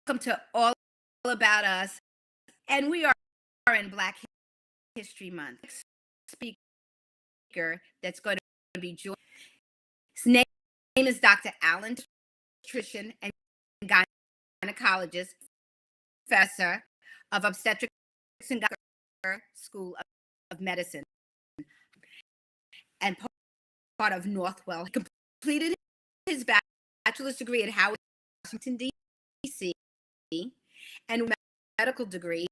welcome to All About Us. And we are in Black History Month. Speaker that's going to be joining. His name is Dr. Alan, pediatrician and gynecologist, professor of obstetrics and gynecology, School of Medicine, and part of Northwell. He completed his bachelor's degree at Howard, Washington, D.C., and medical degree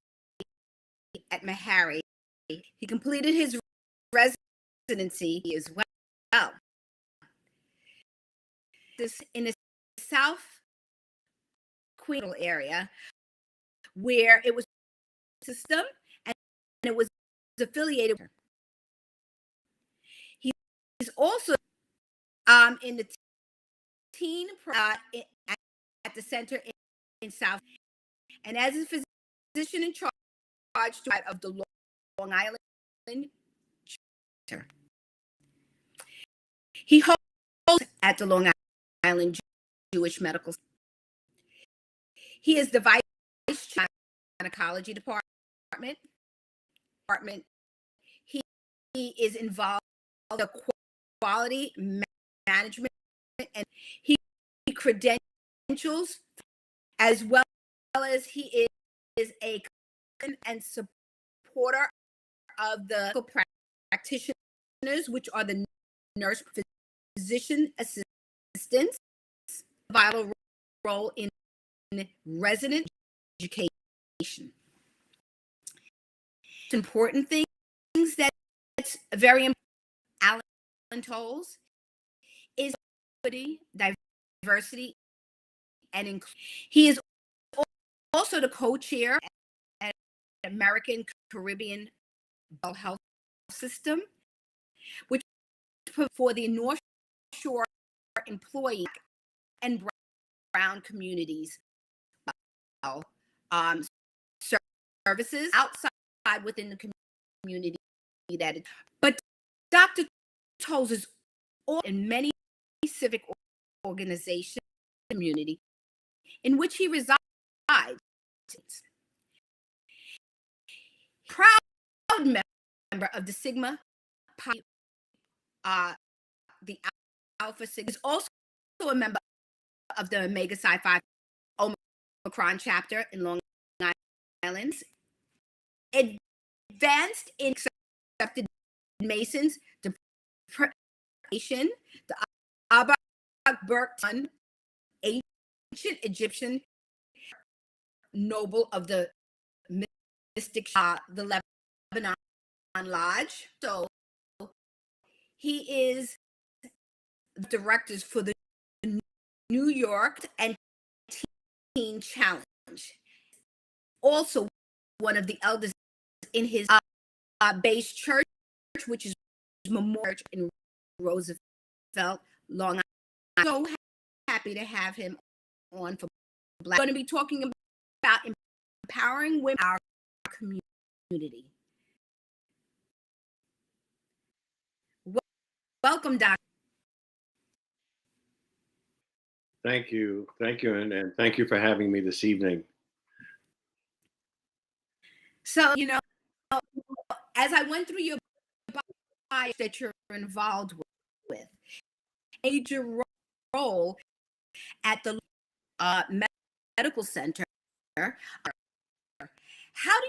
at Meharry. He completed his residency as well. This in the South Queen area, where it was system and it was affiliated. He's also in the teen at the center in South, and as a physician in charge of the Long Island Center. He holds at the Long Island Jewish Medical Center. He is the vice chair of the gynecology department. He is involved in the quality management, and he credentials, as well as he is a and supporter of the practitioners, which are the nurse physician assistants, vital role in resident education. Important things that's very important, Alan Tolles, is equity, diversity, and inclusion. He is also the co-chair at American Caribbean Health System, which for the North Shore employee and brown communities services outside within the community that but Dr. Tolles is all in many civic organizations community in which he resides. Proud member of the Sigma Pi, the Alpha Sigma, is also a member of the Omega Psi Phi Omicron chapter in Long Island. Advanced in accepted Masons, depression, the Abba Burton, ancient Egyptian noble of the mystic, the Lebanon Lodge. So he is the directors for the New York and Teen Challenge. Also, one of the elders in his base church, which is Memorial in Roosevelt, Long Island. So happy to have him on for Black. We're going to be talking about empowering women in our community. Welcome, Dr. Thank you, and thank you for having me this evening. So, as I went through your bio that you're involved with, major role at the medical center. How do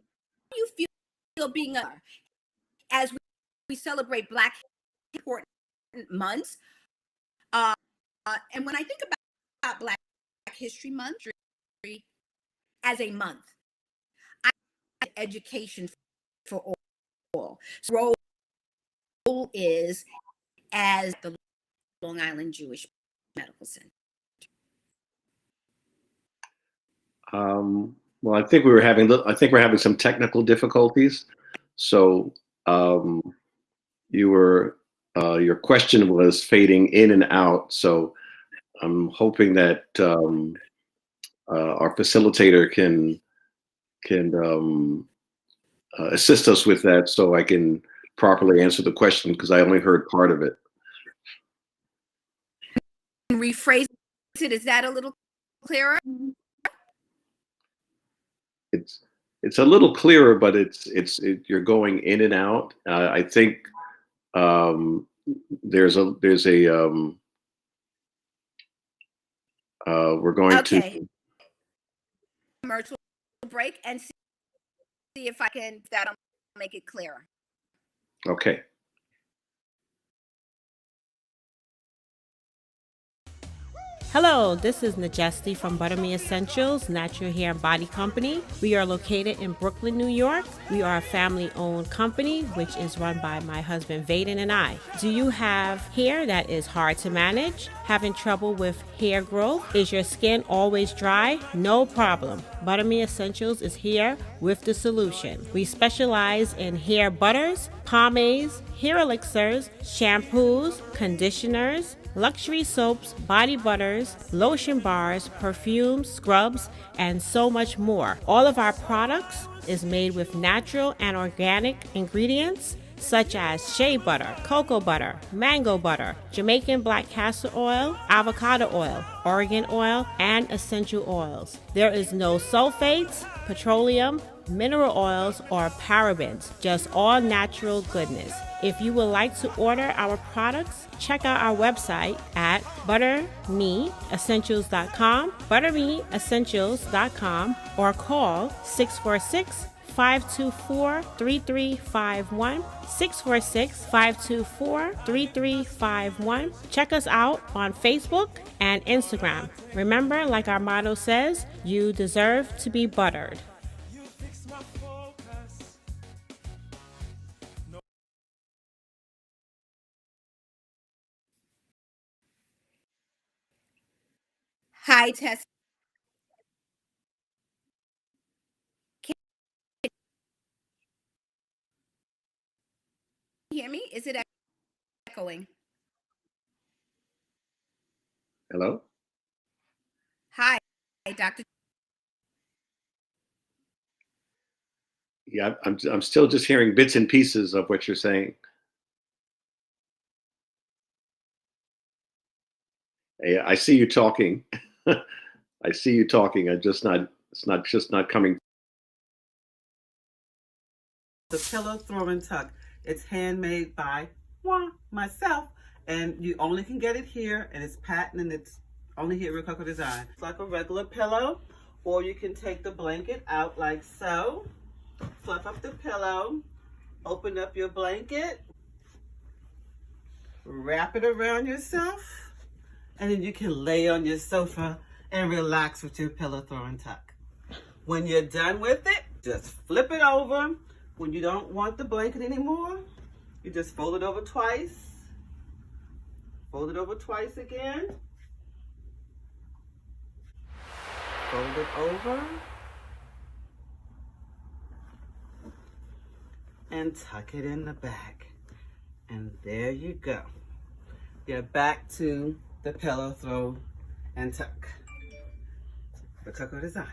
you feel being as we celebrate Black important months? And when I think about Black History Month as a month, education for all. So role is as the Long Island Jewish Medical Center. Well, I think we're having some technical difficulties. So your question was fading in and out. So I'm hoping that our facilitator can assist us with that, so I can properly answer the question, because I only heard part of it. Rephrase it. Is that a little clearer? it's a little clearer, but you're going in and out. I think there's a we're going Okay, to. commercial break and see if I can, that'll make it clearer. Okay. Hello, this is Najesti from Butter Me Essentials Natural Hair and Body Company. We are located in Brooklyn, New York. We are a family-owned company, which is run by my husband Vaden and I. Do you have hair that is hard to manage? Having trouble with hair growth? Is your skin always dry? No problem. Butter Me Essentials is here with the solution. We specialize in hair butters, pomades, hair elixirs, shampoos, conditioners, luxury soaps, body butters, lotion bars, perfumes, scrubs, and so much more. All of our products is made with natural and organic ingredients such as shea butter, cocoa butter, mango butter, Jamaican black castor oil, avocado oil, Oregon oil, and essential oils. There is no sulfates, petroleum, mineral oils, or parabens, just all natural goodness. If you would like to order our products, check out our website at buttermeessentials.com, buttermeessentials.com, or call 646-524-3351, 646-524-3351. Check us out on Facebook and Instagram. Remember, like our motto says, you deserve to be buttered. Hi, Tess. Can you hear me? Is it echoing? Hello? Hi, Dr. Yeah, I'm still just hearing bits and pieces of what you're saying. Hey, I see you talking. I see you talking. It's not coming. The Pillow Throw and Tuck. It's handmade by myself, and you only can get it here, and it's patent, and it's only here at Rococo Design. It's like a regular pillow, or you can take the blanket out like so, fluff up the pillow, open up your blanket, wrap it around yourself, and then you can lay on your sofa and relax with your Pillow Throw and Tuck. When you're done with it, just flip it over. When you don't want the blanket anymore, you just fold it over twice. Fold it over twice again. Fold it over. And tuck it in the back. And there you go. You're back to the Pillow Throw and Tuck. Rococo Design.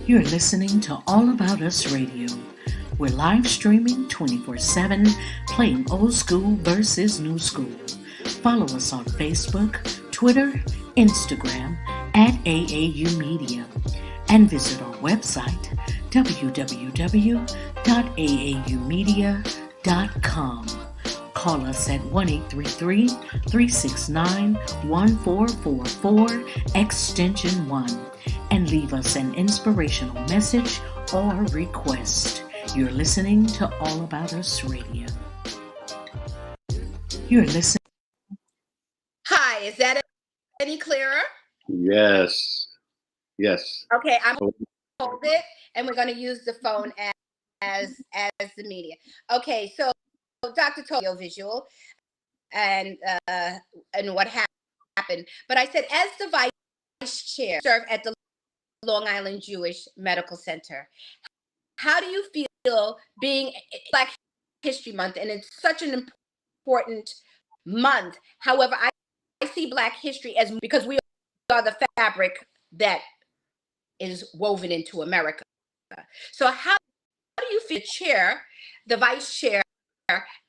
You're listening to All About Us Radio. We're live streaming 24/7, playing old school versus new school. Follow us on Facebook, Twitter, Instagram, at AAU Media, and visit our website, www.aaumedia.com. Call us at 1-833-369-1444, extension 1, and leave us an inspirational message or request. You're listening to All About Us Radio. You're listening. Hi, is that any clearer? Yes. Yes. Okay, I'm gonna hold it, and we're going to use the phone as the media. Okay, so Dr. Tolio visual and what happened, but I said as the vice chair, serve at the Long Island Jewish Medical Center. How do you feel being Black History Month, and it's such an important month? However, I see Black history as because we are the fabric that is woven into America. So how do you feel, chair, the vice chair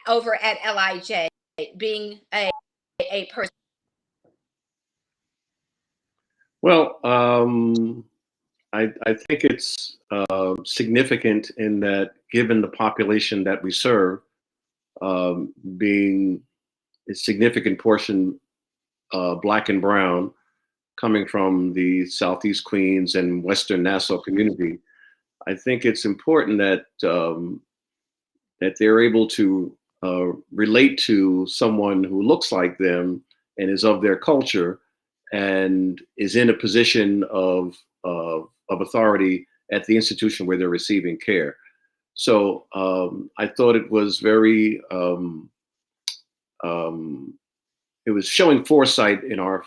over at LIJ, being a person? Well, I think it's significant in that, given the population that we serve, being a significant portion Black and brown, coming from the Southeast Queens and Western Nassau community, I think it's important that that they're able to relate to someone who looks like them and is of their culture and is in a position of authority at the institution where they're receiving care. So I thought it was very, it was showing foresight in our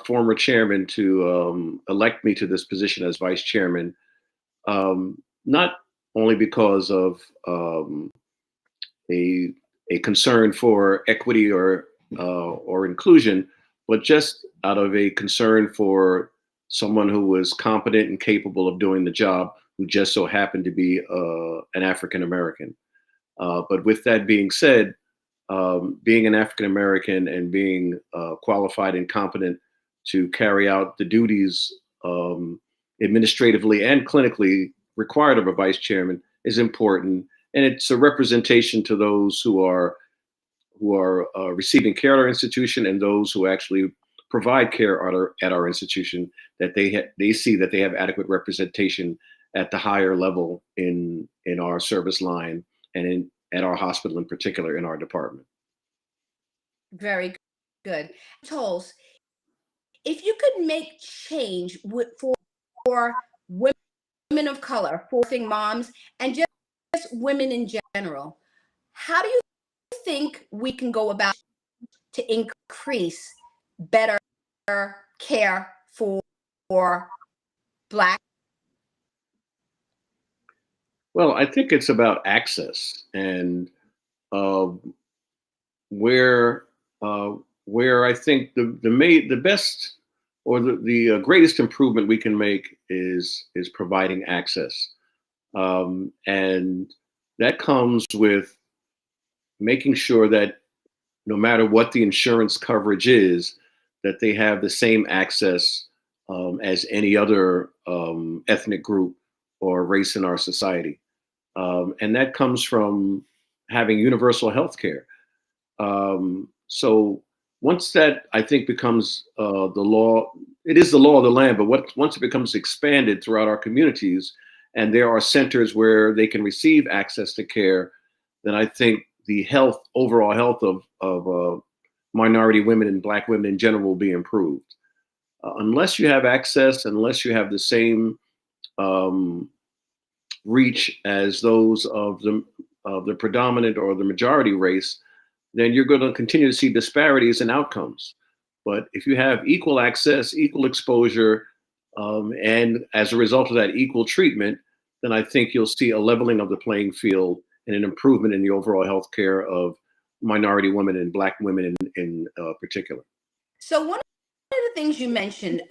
former chairman to elect me to this position as vice chairman, not only because of a concern for equity or inclusion, but just out of a concern for someone who was competent and capable of doing the job, who just so happened to be an African American. But with that being said, being an African American and being qualified and competent to carry out the duties administratively and clinically required of a vice chairman is important, and it's a representation to those who are receiving care at our institution and those who actually provide care at our institution, that they see that they have adequate representation at the higher level in our service line and at our hospital, in particular in our department. Very good. Tolls, if you could make change for women of color, for working moms, and just women in general, how do you think we can go about to increase better care for Black? Well, I think it's about access, and where I think the best or the greatest improvement we can make is providing access, and that comes with making sure that no matter what the insurance coverage is, that they have the same access as any other ethnic group or race in our society. And that comes from having universal health care. So once that, I think, becomes the law, it is the law of the land, but once it becomes expanded throughout our communities and there are centers where they can receive access to care, then I think the overall health of minority women and Black women in general will be improved. Unless you have access, unless you have the same reach as those of the predominant or the majority race, then you're going to continue to see disparities in outcomes. But if you have equal access, equal exposure, and as a result of that, equal treatment, then I think you'll see a leveling of the playing field and an improvement in the overall health care of minority women and Black women in particular. So one of the things you mentioned,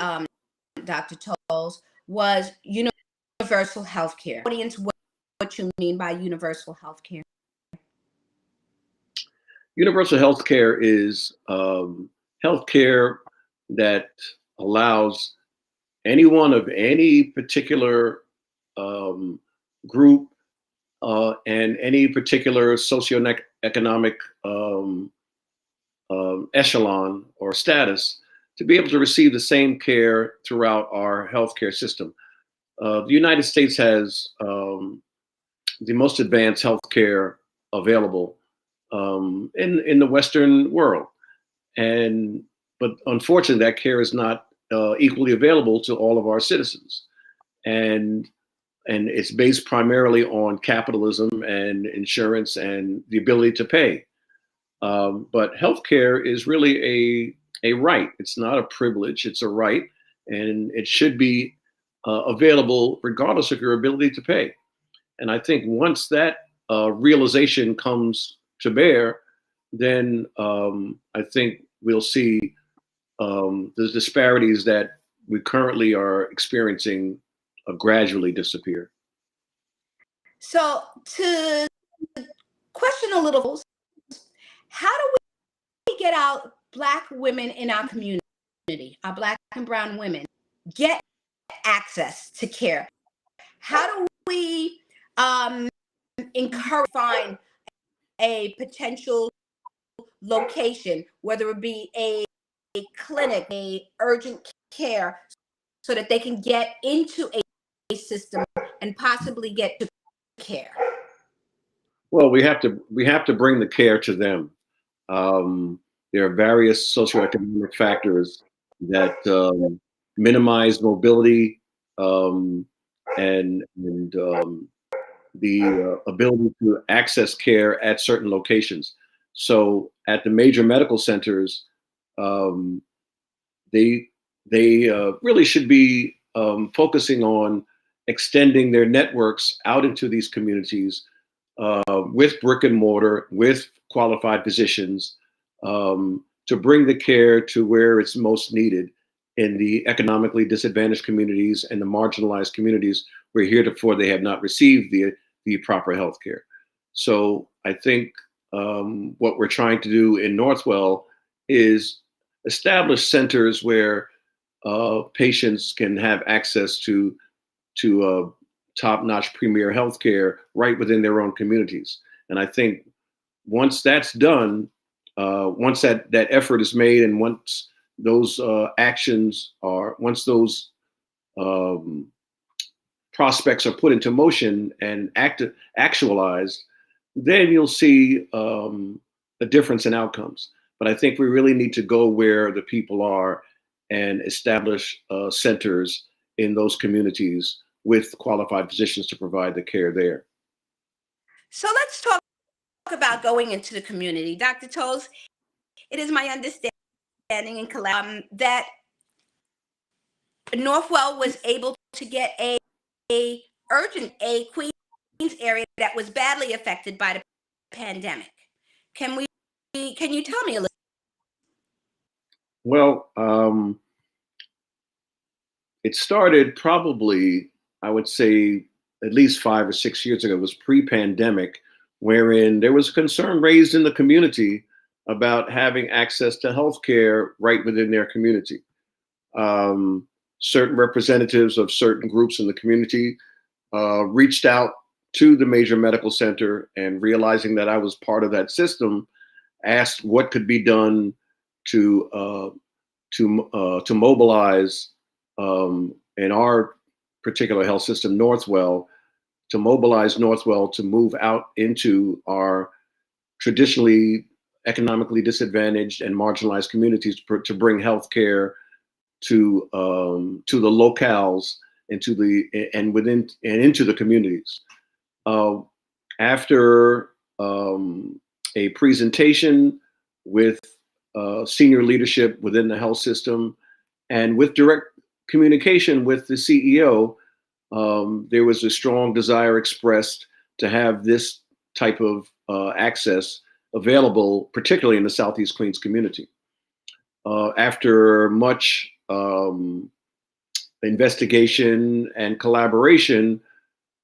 Dr. Tolles, was universal health care. Audience, what you mean by universal health care? Universal health care is health care that allows anyone of any particular group and any particular socioeconomic echelon or status to be able to receive the same care throughout our healthcare system. The United States has the most advanced healthcare available in the Western world. But unfortunately, that care is not equally available to all of our citizens. And it's based primarily on capitalism and insurance and the ability to pay. But healthcare is really a right. It's not a privilege, it's a right. And it should be available regardless of your ability to pay. And I think once that realization comes to bear, then I think we'll see the disparities that we currently are experiencing gradually disappear. So to question a little, how do we get out Black women in our community, our Black and brown women, get access to care? How do we encourage, find a potential location, whether it be a clinic, a urgent care, so that they can get into a system and possibly get to care? Well, we have to bring the care to them. There are various socioeconomic factors that minimize mobility and the ability to access care at certain locations. So at the major medical centers, they really should be focusing on extending their networks out into these communities with brick and mortar, with qualified physicians, to bring the care to where it's most needed in the economically disadvantaged communities and the marginalized communities where heretofore they have not received the proper health care. So I think what we're trying to do in Northwell is establish centers where patients can have access to top-notch premier healthcare right within their own communities. And I think once that's done, once that effort is made, and once those once those prospects are put into motion and actualized, then you'll see a difference in outcomes. But I think we really need to go where the people are and establish centers in those communities with qualified physicians to provide the care there. So let's talk about going into the community. Dr. Toles, it is my understanding that Northwell was able to get a Queens area that was badly affected by the pandemic. Can you tell me a little? Well, it started probably, I would say, at least 5 or 6 years ago. It was pre-pandemic, wherein there was concern raised in the community about having access to healthcare right within their community. Certain representatives of certain groups in the community reached out to the major medical center, and realizing that I was part of that system, asked what could be done to mobilize in our particular health system, Northwell, to mobilize Northwell to move out into our traditionally economically disadvantaged and marginalized communities to bring healthcare to the locales and into the communities. After a presentation with senior leadership within the health system and with direct communication with the CEO, there was a strong desire expressed to have this type of access available, particularly in the Southeast Queens community. After much investigation and collaboration,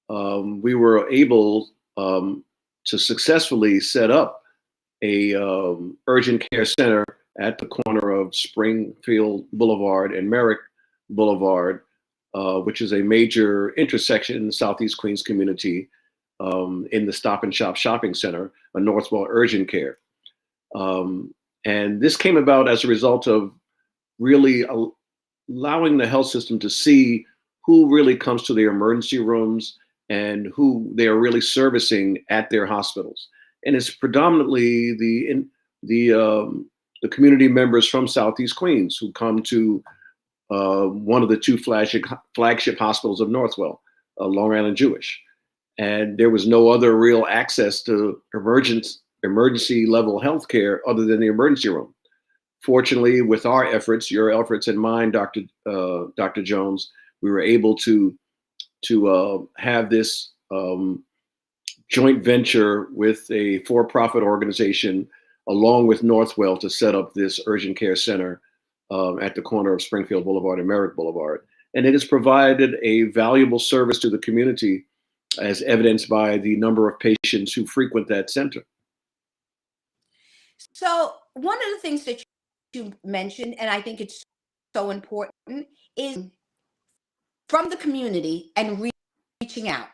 we were able to successfully set up a urgent care center at the corner of Springfield Boulevard and Merrick Boulevard, which is a major intersection in the Southeast Queens community, in the Stop and Shop shopping center, a Northwell urgent care. And this came about as a result of really allowing the health system to see who really comes to their emergency rooms and who they are really servicing at their hospitals. And it's predominantly the community members from Southeast Queens who come to one of the two flagship hospitals of Northwell, Long Island Jewish. And there was no other real access to emergency level healthcare other than the emergency room. Fortunately, with our efforts, your efforts and mine, Dr. Jones, we were able to have this joint venture with a for-profit organization along with Northwell to set up this urgent care center at the corner of Springfield Boulevard and Merrick Boulevard. And it has provided a valuable service to the community, as evidenced by the number of patients who frequent that center. So one of the things that you mentioned, and I think it's so important, is from the community and reaching out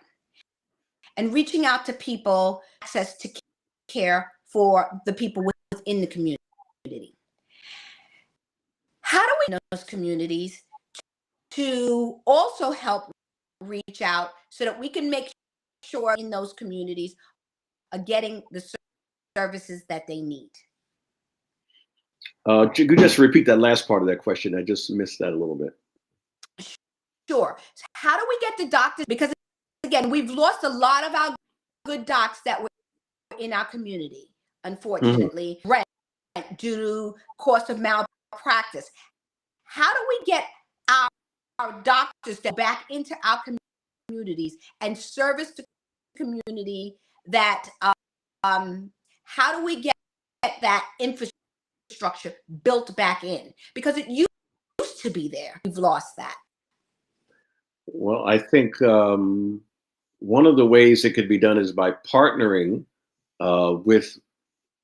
to people, access to care for the people within the community. How do we know those communities to also help reach out so that we can make sure in those communities are getting the services that they need? Could you just repeat that last part of that question? I just missed that a little bit. Sure. So how do we get the doctors? Because again, we've lost a lot of our good docs that were in our community, unfortunately, rent due to cost of malpractice. How do we get our doctors back into our communities and service the community? That how do we get that infrastructure built back in? Because it used to be there. We've lost that. Well, I think one of the ways it could be done is by partnering with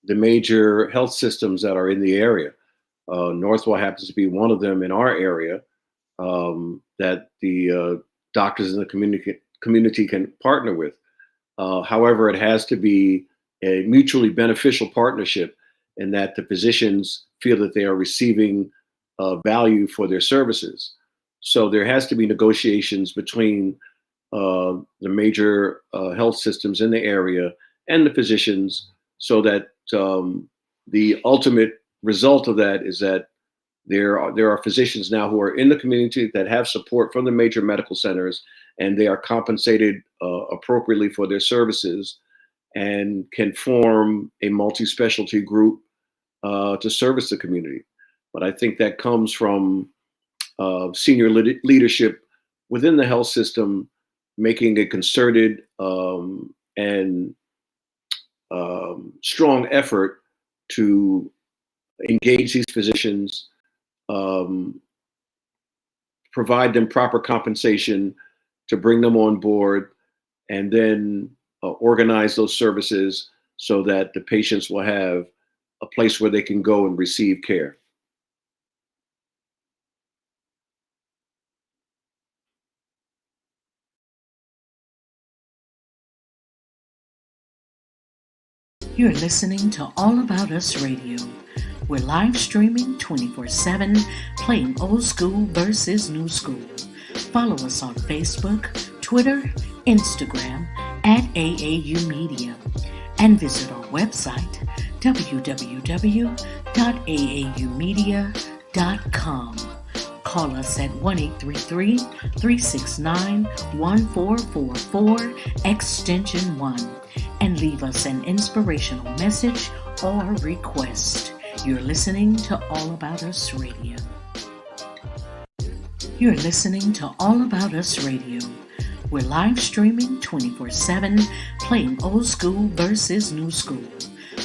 the major health systems that are in the area. Northwell happens to be one of them in our area that the doctors in the community can partner with. However, it has to be a mutually beneficial partnership in that the physicians feel that they are receiving value for their services. So there has to be negotiations between the major health systems in the area and the physicians, so that the ultimate result of that is that there are physicians now who are in the community that have support from the major medical centers, and they are compensated appropriately for their services and can form a multi-specialty group to service the community. But I think that comes from senior leadership within the health system making a concerted and strong effort to engage these physicians, provide them proper compensation to bring them on board, and then organize those services so that the patients will have a place where they can go and receive care. You're listening to All About Us Radio. We're live streaming 24/7, playing old school versus new school. Follow us on Facebook, Twitter, Instagram at AAU Media, and visit our website www.aaumedia.com. Call us at 1-833-369-1444, extension 1, and leave us an inspirational message or request. You're listening to All About Us Radio. You're listening to All About Us Radio. We're live streaming 24/7, playing old school versus new school.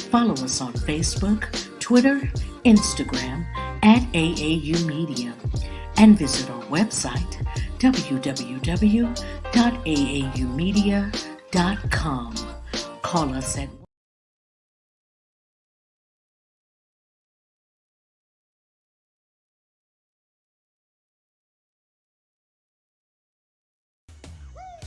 Follow us on Facebook, Twitter, Instagram at AAU Media, and visit our website www.aaumedia.com. Call us at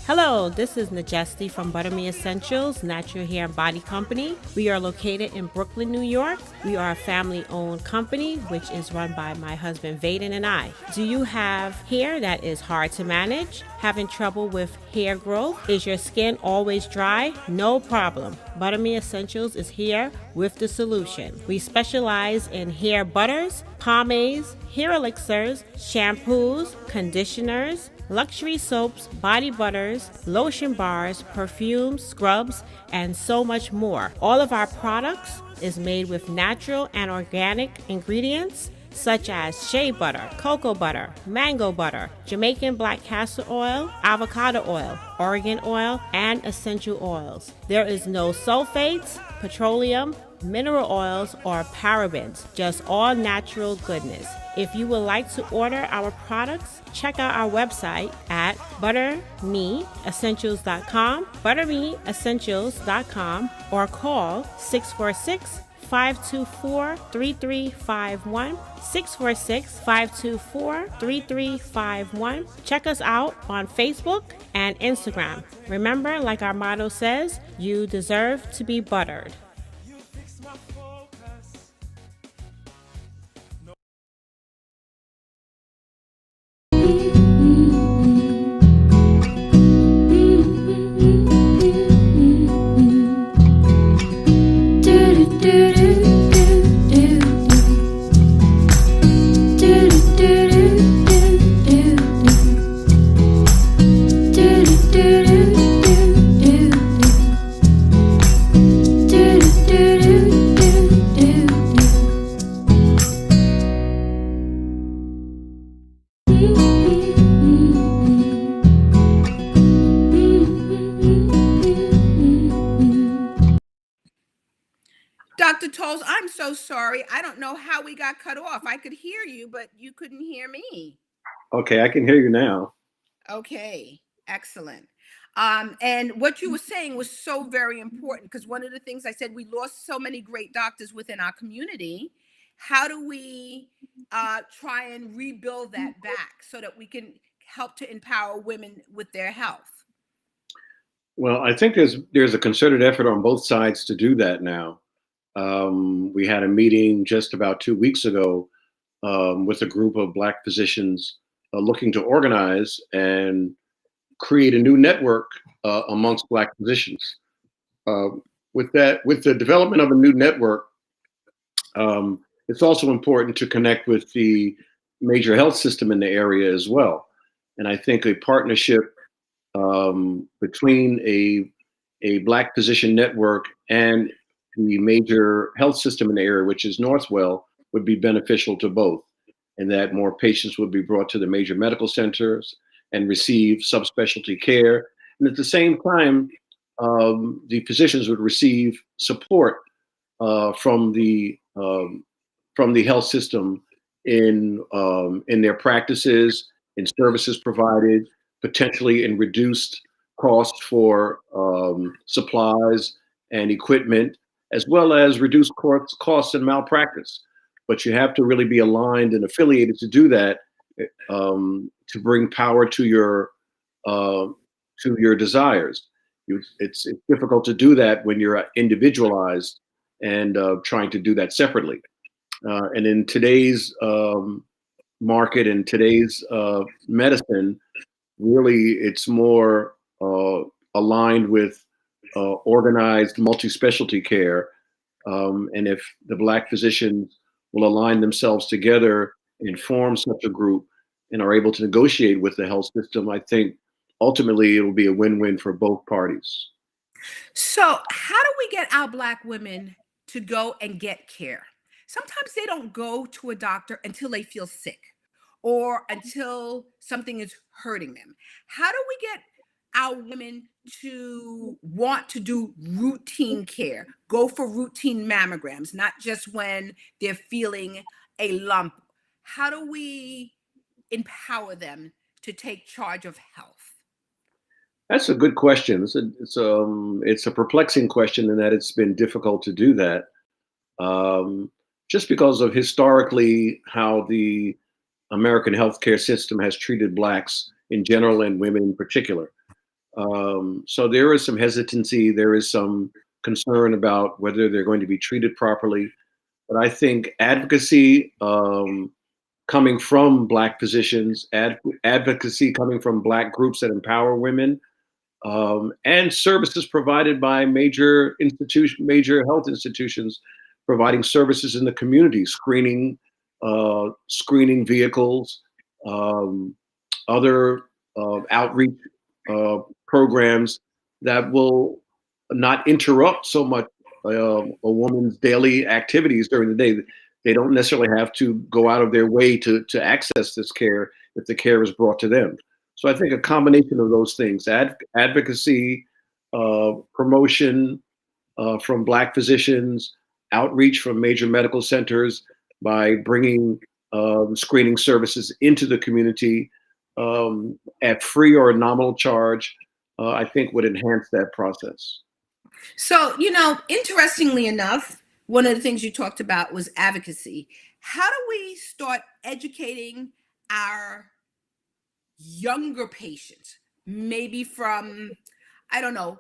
Hello, this is Majesty from Butterme Essentials, Natural Hair and Body Company. We are located in Brooklyn, New York. We are a family-owned company, which is run by my husband, Vaden, and I. Do you have hair that is hard to manage? Having trouble with hair growth? Is your skin always dry? No problem. Butterme Essentials is here with the solution. We specialize in hair butters, pomades, hair elixirs, shampoos, conditioners, luxury soaps, body butters, lotion bars, perfumes, scrubs, and so much more. All of our products is made with natural and organic ingredients such as shea butter, cocoa butter, mango butter, Jamaican black castor oil, avocado oil, Oregon oil, and essential oils. There is no sulfates, petroleum, mineral oils, or parabens, just all natural goodness. If you would like to order our products, check out our website at buttermeessentials.com, buttermeessentials.com, or call 646-524-3351, 646-524-3351. Check us out on Facebook and Instagram. Remember, like our motto says, you deserve to be buttered. Dr. Tolles, I'm so sorry. I don't know how we got cut off. I could hear you, but you couldn't hear me. Okay, I can hear you now. Okay, excellent. And what you were saying was so very important, because one of the things I said, we lost so many great doctors within our community. How do we try and rebuild that back so that we can help to empower women with their health? Well, I think there's a concerted effort on both sides to do that now. We had a meeting just about 2 weeks ago with a group of Black physicians looking to organize and create a new network amongst Black physicians. With the development of a new network, it's also important to connect with the major health system in the area as well. And I think a partnership between a Black physician network and the major health system in the area, which is Northwell, would be beneficial to both, and that more patients would be brought to the major medical centers and receive subspecialty care. And at the same time, the physicians would receive support from the health system in their practices, in services provided, potentially in reduced costs for supplies and equipment, as well as reduced costs and malpractice. But you have to really be aligned and affiliated to do that, to bring power to your desires. It's difficult to do that when you're individualized and trying to do that separately. And in today's market and today's medicine, really it's more aligned with organized multi-specialty care. And if the Black physicians will align themselves together and form such a group and are able to negotiate with the health system, I think ultimately it will be a win-win for both parties. So how do we get our Black women to go and get care? Sometimes they don't go to a doctor until they feel sick or until something is hurting them. How do we get our women to want to do routine care, go for routine mammograms, not just when they're feeling a lump? How do we empower them to take charge of health? That's a good question. It's a perplexing question in that it's been difficult to do that, just because of historically how the American healthcare system has treated Blacks in general and women in particular. So there is some hesitancy, there is some concern about whether they're going to be treated properly. But I think advocacy coming from Black physicians, advocacy coming from Black groups that empower women, and services provided by major health institutions, providing services in the community, screening vehicles, other outreach programs that will not interrupt so much a woman's daily activities during the day. They don't necessarily have to go out of their way to access this care if the care is brought to them. So I think a combination of those things, advocacy, promotion from Black physicians, outreach from major medical centers by bringing screening services into the community at free or nominal charge, I think would enhance that process. So, interestingly enough, one of the things you talked about was advocacy. How do we start educating our younger patients, maybe from, I don't know,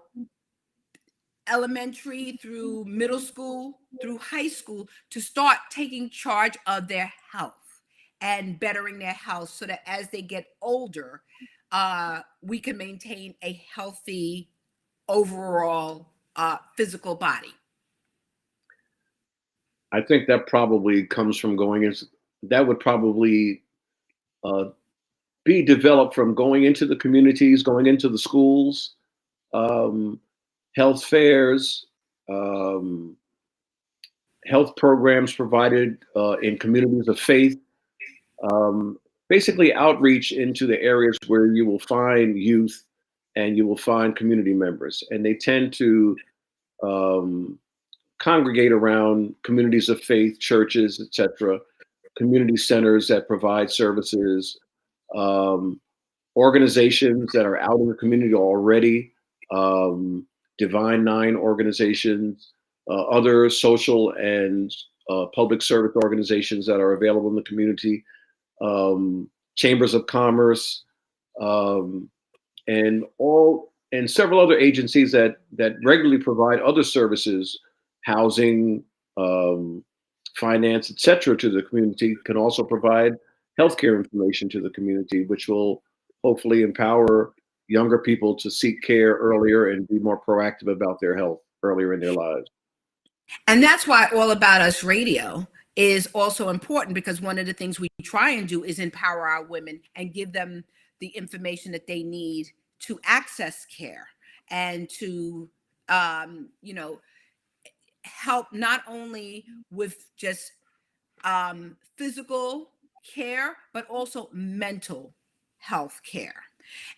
elementary through middle school, through high school, to start taking charge of their health and bettering their health so that as they get older, we can maintain a healthy overall physical body? I think that probably comes from that would probably be developed from going into the communities, going into the schools, health fairs, health programs provided in communities of faith, basically outreach into the areas where you will find youth and you will find community members. And they tend to congregate around communities of faith, churches, etc., community centers that provide services, organizations that are out in the community already, Divine Nine organizations, other social and public service organizations that are available in the community, chambers of commerce, and several other agencies that regularly provide other services, housing, finance, etc., to the community, can also provide healthcare information to the community, which will hopefully empower younger people to seek care earlier and be more proactive about their health earlier in their lives. And that's why All About Us Radio is also important, because one of the things we try and do is empower our women and give them the information that they need to access care and to, help not only with just physical care, but also mental health care.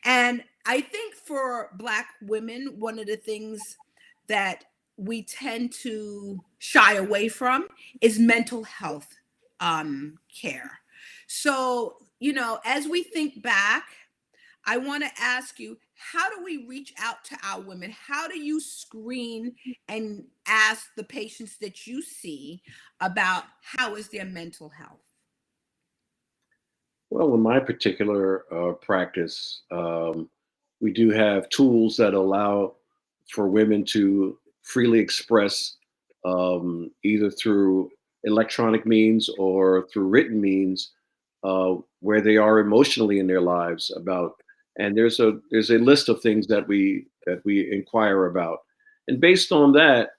And I think for Black women, one of the things that we tend to shy away from is mental health care. So, as we think back, I want to ask you, how do we reach out to our women? How do you screen and ask the patients that you see about how is their mental health? Well, in my particular practice, we do have tools that allow for women to freely express, either through electronic means or through written means, where they are emotionally in their lives about. And there's a list of things that we inquire about, and based on that,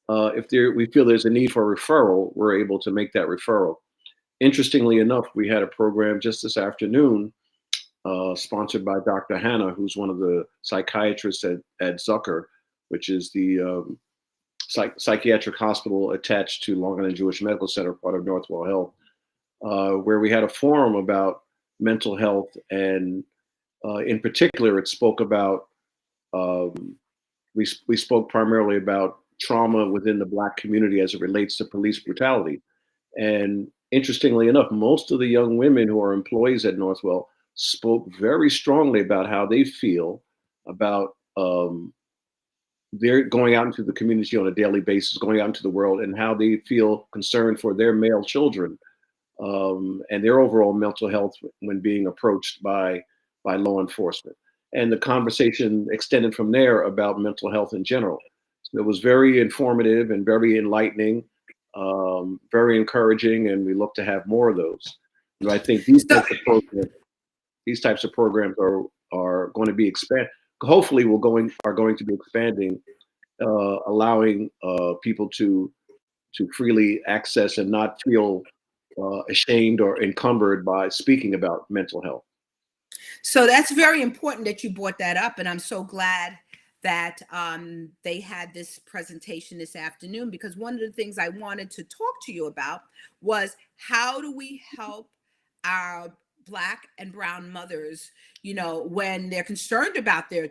if we feel there's a need for a referral, we're able to make that referral. Interestingly enough, we had a program just this afternoon, sponsored by Dr. Hannah, who's one of the psychiatrists at Zucker, which is the psychiatric hospital attached to Long Island Jewish Medical Center, part of Northwell Health, where we had a forum about mental health. And in particular, it spoke about, we spoke primarily about trauma within the Black community as it relates to police brutality. And interestingly enough, most of the young women who are employees at Northwell spoke very strongly about how they feel about they're going out into the community on a daily basis, going out into the world, and how they feel concerned for their male children, and their overall mental health when being approached by law enforcement. and the conversation extended from there about mental health in general. So it was very informative and very enlightening, very encouraging, and we look to have more of those. I think So, these types of programs are going to be hopefully are going to be expanding, allowing people to freely access and not feel ashamed or encumbered by speaking about mental health. so that's very important that you brought that up, and I'm so glad that they had this presentation this afternoon, because one of the things I wanted to talk to you about was how do we help our Black and brown mothers, when they're concerned about their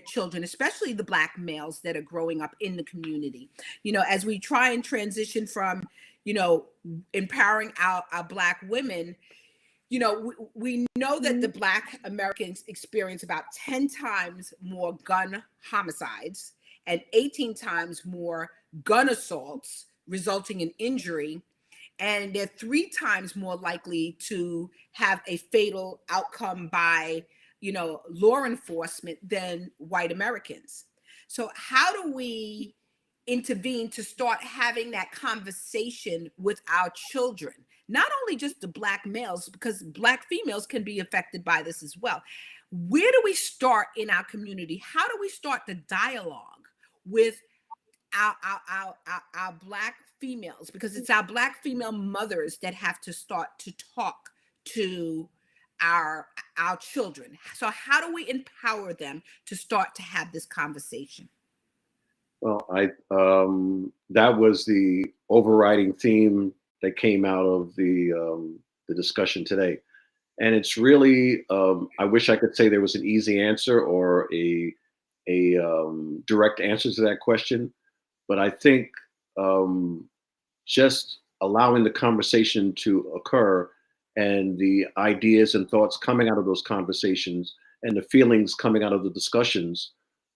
children, especially the Black males that are growing up in the community, as we try and transition from, empowering our Black women. We know that the Black Americans experience about 10 times more gun homicides and 18 times more gun assaults resulting in injury. And they're 3 times more likely to have a fatal outcome by, law enforcement than white Americans. So how do we intervene to start having that conversation with our children? Not only just the Black males, because Black females can be affected by this as well. Where do we start in our community? How do we start the dialogue with our Black females? Because it's our Black female mothers that have to start to talk to our children. So how do we empower them to start to have this conversation? Well, that was the overriding theme that came out of the discussion today, and it's really I wish I could say there was an easy answer or a direct answer to that question, but I think just allowing the conversation to occur and the ideas and thoughts coming out of those conversations and the feelings coming out of the discussions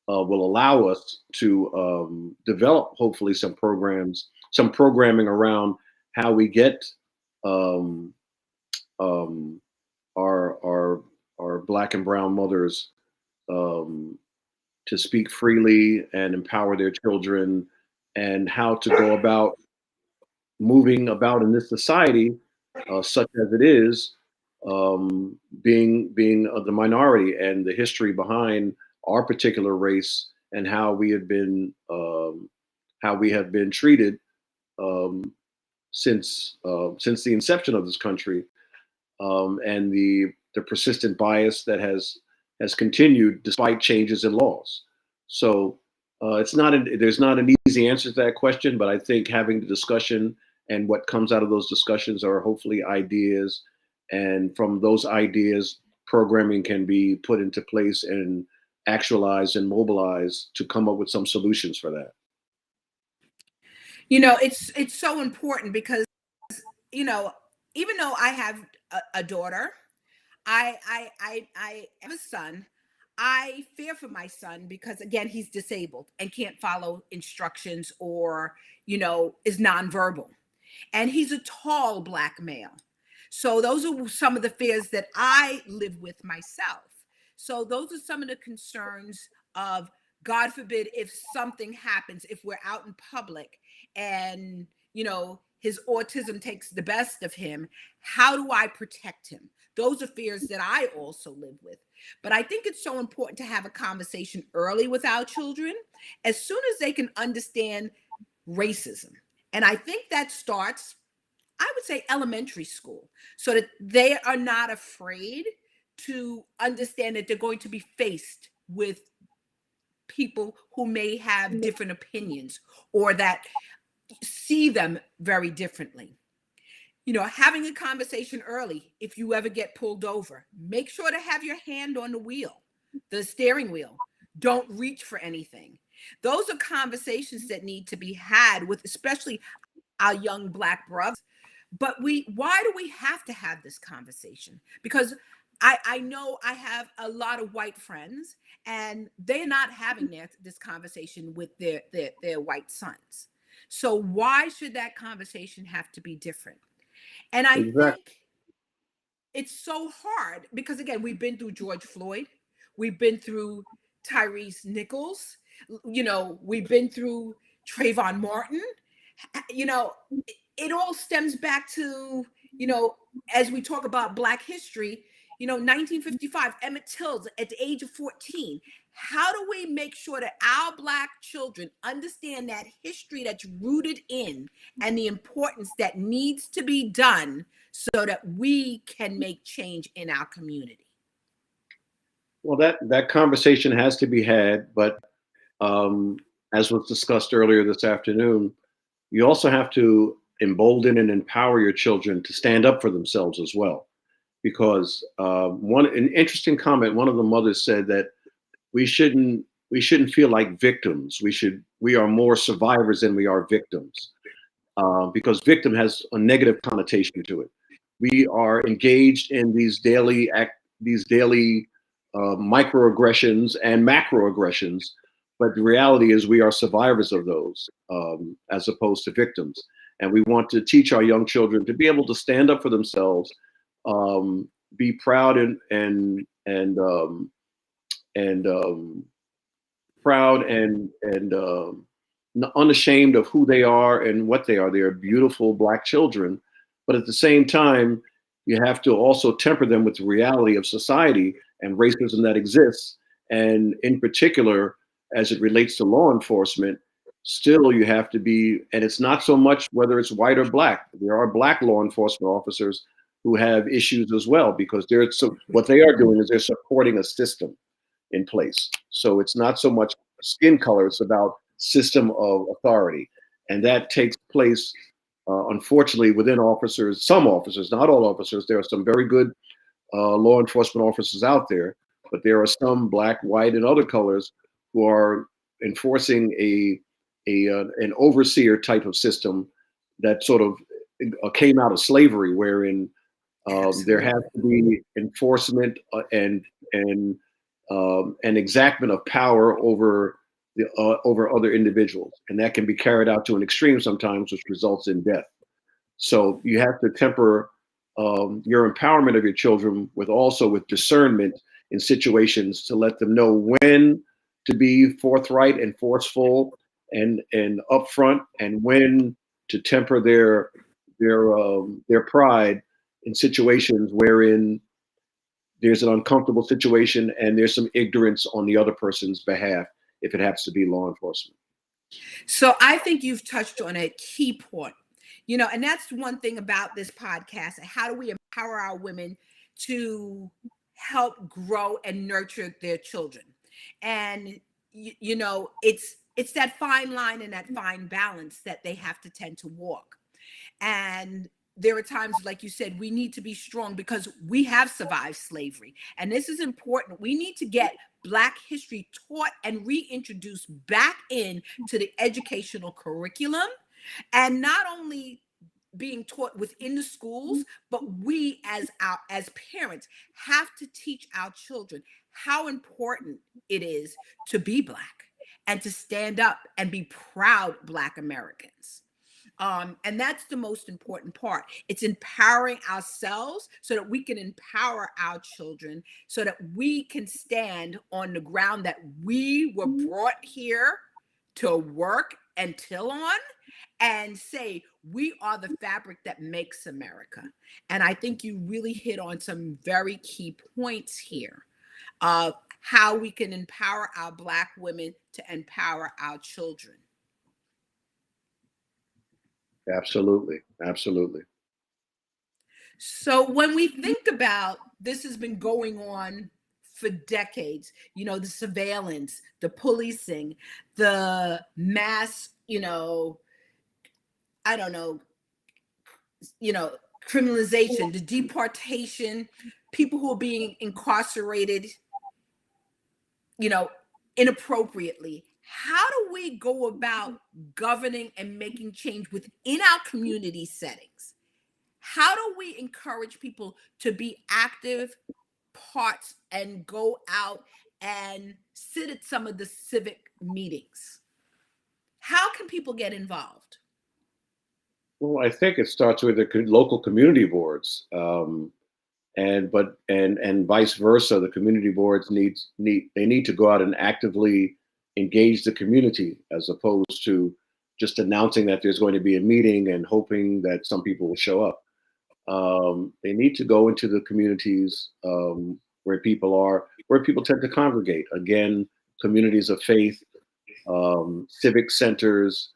will allow us to develop hopefully some programming around how we get our Black and brown mothers to speak freely and empower their children, and how to go about moving about in this society, such as it is, being the minority, and the history behind our particular race, and how we have been treated since the inception of this country, and the persistent bias that has continued despite changes in laws. So there's not an easy answer to that question, but I think having the discussion and what comes out of those discussions are hopefully ideas, and from those ideas, programming can be put into place and actualized and mobilized to come up with some solutions for that. It's so important because, even though I have a daughter, I have a son. I fear for my son because, again, he's disabled and can't follow instructions, or, is nonverbal. And he's a tall Black male. So those are some of the fears that I live with myself. So those are some of the concerns of, God forbid, if something happens, if we're out in public and, his autism takes the best of him, how do I protect him? Those are fears that I also live with. But I think it's so important to have a conversation early with our children, as soon as they can understand racism. And I think that starts, I would say, elementary school, so that they are not afraid to understand that they're going to be faced with people who may have different opinions, or that see them very differently. Having a conversation early. If you ever get pulled over, make sure to have your hand on the wheel, the steering wheel. Don't reach for anything. Those are conversations that need to be had with, especially our young Black brothers. But why do we have to have this conversation? Because I know I have a lot of white friends, and they're not having this conversation with their white sons. So why should that conversation have to be different? And I think it's so hard because, again, we've been through George Floyd. We've been through Tyrese Nichols. We've been through Trayvon Martin. It all stems back to, as we talk about Black history, 1955, Emmett Till at the age of 14. How do we make sure that our Black children understand that history that's rooted in and the importance that needs to be done so that we can make change in our community? Well, that conversation has to be had, but as was discussed earlier this afternoon, you also have to embolden and empower your children to stand up for themselves as well. Because an interesting comment, one of the mothers said that we shouldn't feel like victims. We are more survivors than we are victims, because victim has a negative connotation to it. We are engaged in these daily microaggressions and macroaggressions, but the reality is we are survivors of those, as opposed to victims. And we want to teach our young children to be able to stand up for themselves, be proud and proud and unashamed of who they are and what they are. They are beautiful Black children, but at the same time, you have to also temper them with the reality of society and racism that exists. And in particular, as it relates to law enforcement, still you have to be, and it's not so much whether it's white or Black. There are Black law enforcement officers who have issues as well, because what they are doing is they're supporting a system in place. So it's not so much skin color, it's about system of authority. And that takes place, unfortunately, within officers, some officers, not all officers. There are some very good law enforcement officers out there, but there are some Black, white, and other colors who are enforcing an overseer type of system that sort of came out of slavery, wherein there has to be enforcement and exactment of power over other individuals, and that can be carried out to an extreme sometimes, which results in death. So you have to temper your empowerment of your children with discernment in situations to let them know when to be forthright and forceful and upfront, and when to temper their pride in situations wherein there's an uncomfortable situation and there's some ignorance on the other person's behalf, if it happens to be law enforcement. So I think you've touched on a key point, and that's one thing about this podcast. How do we empower our women to help grow and nurture their children? And, it's that fine line and that fine balance that they have to tend to walk. And there are times, like you said, we need to be strong because we have survived slavery. And this is important. We need to get Black history taught and reintroduced back in to the educational curriculum, and not only being taught within the schools, but we as parents have to teach our children how important it is to be Black and to stand up and be proud Black Americans. And that's the most important part. It's empowering ourselves so that we can empower our children, so that we can stand on the ground that we were brought here to work and till on, and say, we are the fabric that makes America. And I think you really hit on some very key points here of how we can empower our Black women to empower our children. Absolutely. Absolutely. So when we think about this, has been going on for decades, the surveillance, the policing, the mass, criminalization, the deportation, people who are being incarcerated, inappropriately. How do we go about governing and making change within our community settings? How do we encourage people to be active parts and go out and sit at some of the civic meetings? How can people get involved? Well, I think it starts with the local community boards. and vice versa. The community boards need to go out and actively engage the community, as opposed to just announcing that there's going to be a meeting and hoping that some people will show up. They need to go into the communities where people tend to congregate. Again, communities of faith, civic centers,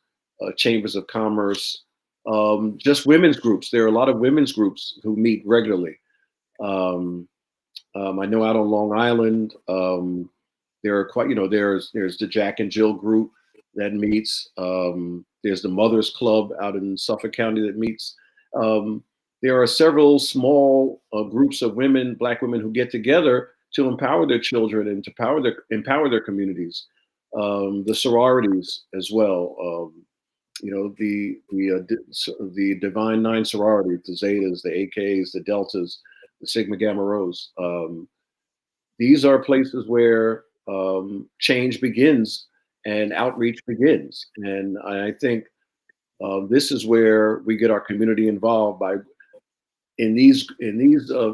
chambers of commerce, just women's groups. There are a lot of women's groups who meet regularly. I know out on Long Island, there are quite, there's the Jack and Jill group that meets. There's the Mothers Club out in Suffolk County that meets. There are several small groups of women, Black women, who get together to empower their children and to empower their communities. The sororities as well. The Divine Nine sororities, the Zetas, the AKs, the Deltas, the Sigma Gamma Rhos. These are places where change begins and outreach begins. And I think this is where we get our community involved in these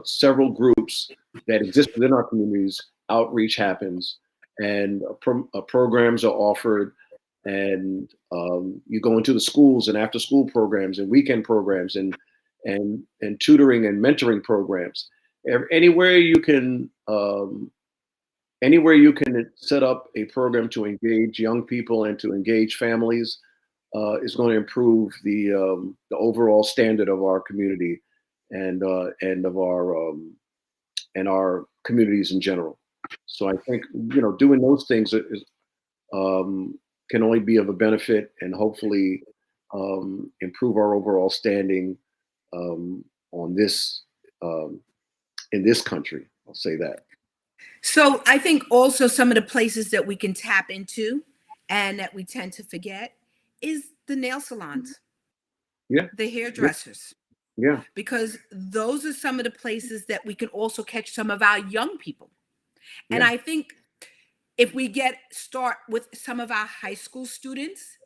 several groups that exist within our communities. Outreach happens, and programs are offered, and you go into the schools and after school programs and weekend programs and tutoring and mentoring programs. Anywhere you can set up a program to engage young people and to engage families is going to improve the overall standard of our community and of our communities in general. So I think doing those things can only be of a benefit, and hopefully improve our overall standing on this in this country. I'll say that. So I think also some of the places that we can tap into and that we tend to forget is the nail salons, the hairdressers. Yeah. Because those are some of the places that we can also catch some of our young people. And I think if we start with some of our high school students,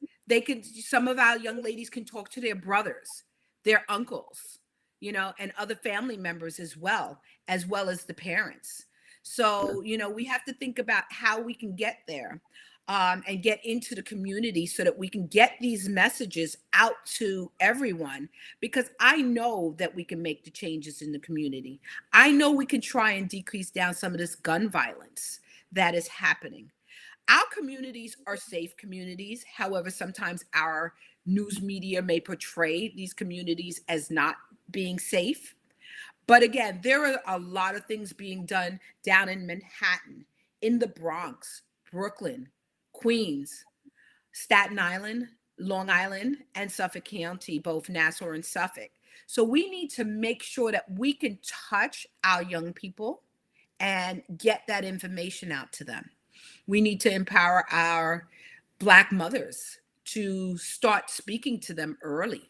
some of our young ladies can talk to their brothers, their uncles, and other family members as well as the parents. So, we have to think about how we can get there and get into the community so that we can get these messages out to everyone, because I know that we can make the changes in the community. I know we can try and decrease down some of this gun violence that is happening. Our communities are safe communities. However, sometimes our news media may portray these communities as not being safe. But again, there are a lot of things being done down in Manhattan, in the Bronx, Brooklyn, Queens, Staten Island, Long Island, and Suffolk County, both Nassau and Suffolk. So we need to make sure that we can touch our young people and get that information out to them. We need to empower our Black mothers to start speaking to them early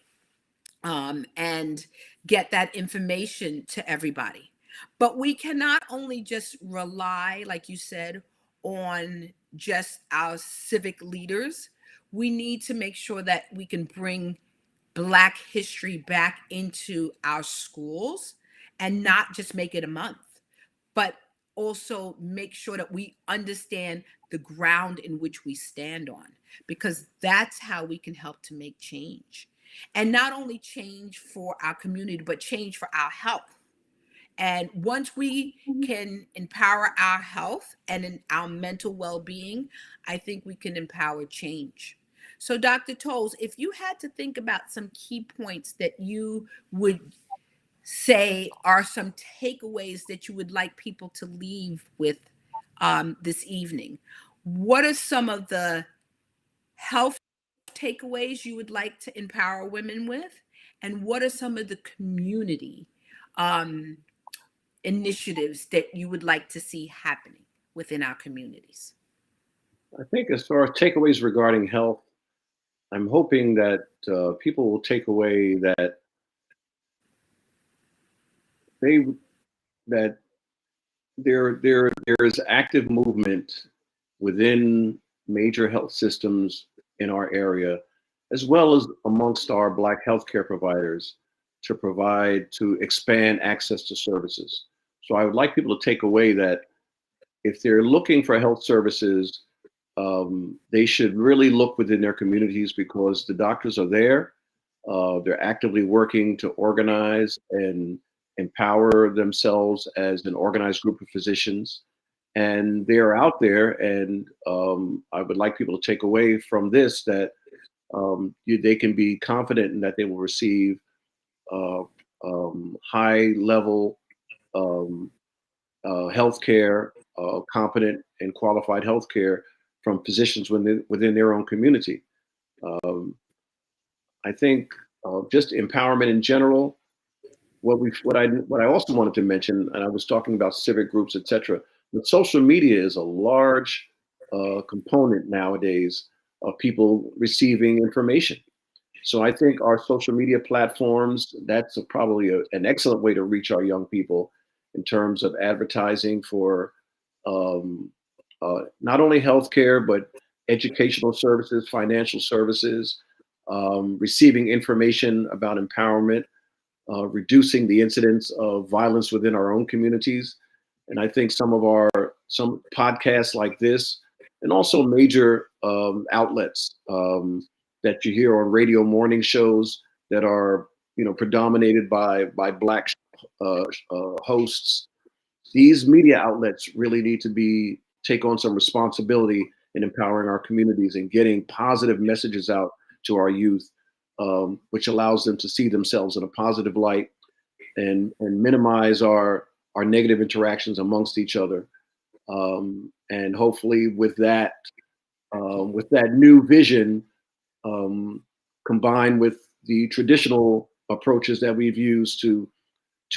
and get that information to everybody. But we cannot only just rely, like you said, on just our civic leaders. We need to make sure that we can bring Black history back into our schools and not just make it a month, but also make sure that we understand the ground in which we stand on, because that's how we can help to make change. And not only change for our community, but change for our health. And once we can empower our health and in our mental well-being, I think we can empower change. So Dr. Towles, if you had to think about some key points that you would say are some takeaways that you would like people to leave with this evening, what are some of the health takeaways you would like to empower women with? And what are some of the community initiatives that you would like to see happening within our communities? I think as far as takeaways regarding health, I'm hoping that people will take away that there is active movement within major health systems in our area, as well as amongst our Black healthcare providers, to expand access to services. So I would like people to take away that if they're looking for health services, they should really look within their communities because the doctors are there. They're actively working to organize and empower themselves as an organized group of physicians. And they're out there. And I would like people to take away from this that they can be confident in that they will receive high level healthcare, competent and qualified healthcare from physicians within their own community. I think just empowerment in general. What I also wanted to mention, and I was talking about civic groups, etc. But social media is a large component nowadays of people receiving information. So I think our social media platforms, that's probably an excellent way to reach our young people in terms of advertising for not only healthcare, but educational services, financial services, receiving information about empowerment, reducing the incidence of violence within our own communities. And I think some podcasts like this, and also major outlets that you hear on radio morning shows that are, predominated by Black hosts. These media outlets really need to take on some responsibility in empowering our communities and getting positive messages out to our youth, which allows them to see themselves in a positive light and minimize our negative interactions amongst each other. And hopefully with that new vision, combined with the traditional approaches that we've used to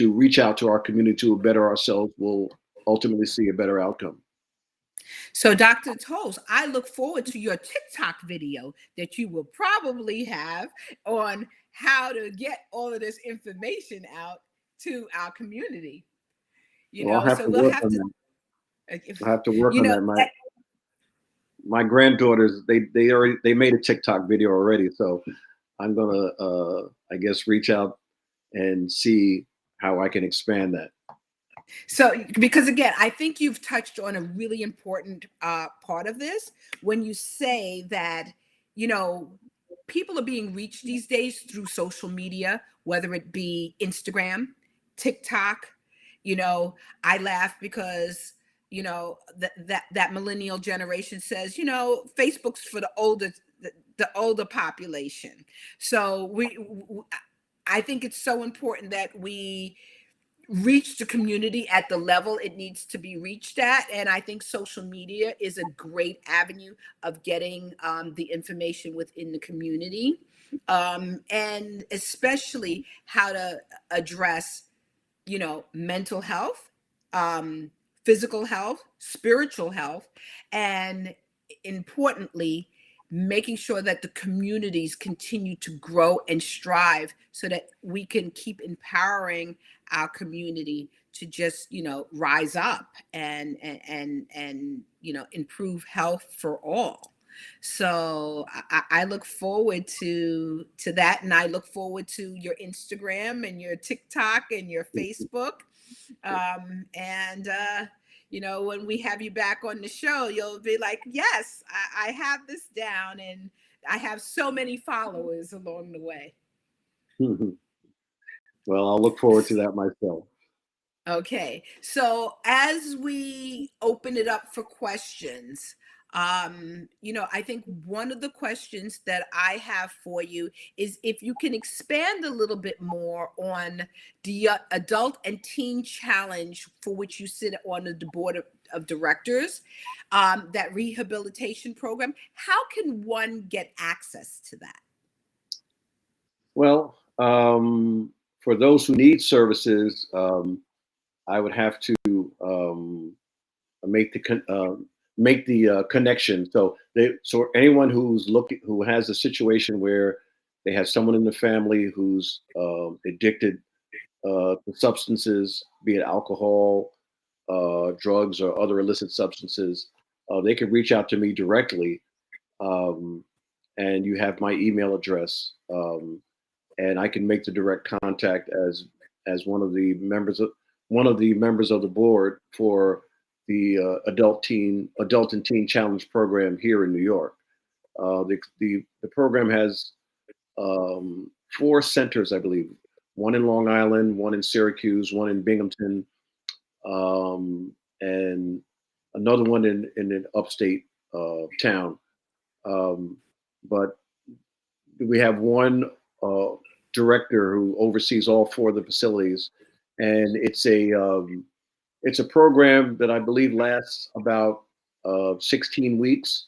reach out to our community to better ourselves, we'll ultimately see a better outcome. So, Dr. Toles, I look forward to your TikTok video that you will probably have on how to get all of this information out to our community. I'll have to work on that. I have to work on that. My granddaughters, they made a TikTok video already, so I'm gonna I guess reach out and see how I can expand that. So, because again, I think you've touched on a really important part of this when you say that, people are being reached these days through social media, whether it be Instagram, TikTok. I laugh because, that millennial generation says, Facebook's for the older population. So I think it's so important that we reach the community at the level it needs to be reached at. And I think social media is a great avenue of getting the information within the community, and especially how to address, mental health, physical health, spiritual health, and importantly, making sure that the communities continue to grow and strive so that we can keep empowering our community to just, rise up and improve health for all. So I look forward to that. And I look forward to your Instagram and your TikTok and your Facebook. When we have you back on the show, you'll be like, yes, I have this down, and I have so many followers along the way. Well, I'll look forward to that myself. Okay. So as we open it up for questions, I think one of the questions that I have for you is if you can expand a little bit more on the adult and teen challenge for which you sit on the board of directors, that rehabilitation program. How can one get access to that? Well, for those who need services, I would have to make the connection. So anyone who has a situation where they have someone in the family who's addicted to substances, be it alcohol, drugs, or other illicit substances, they can reach out to me directly. And you have my email address. and I can make the direct contact as one of the members of the board for the adult and teen challenge program here in New York. The program has 4 centers, I believe. One in Long Island, one in Syracuse, one in Binghamton, and another one in an upstate town. But we have one director who oversees all 4 of the facilities, and it's a program that I believe lasts about 16 weeks,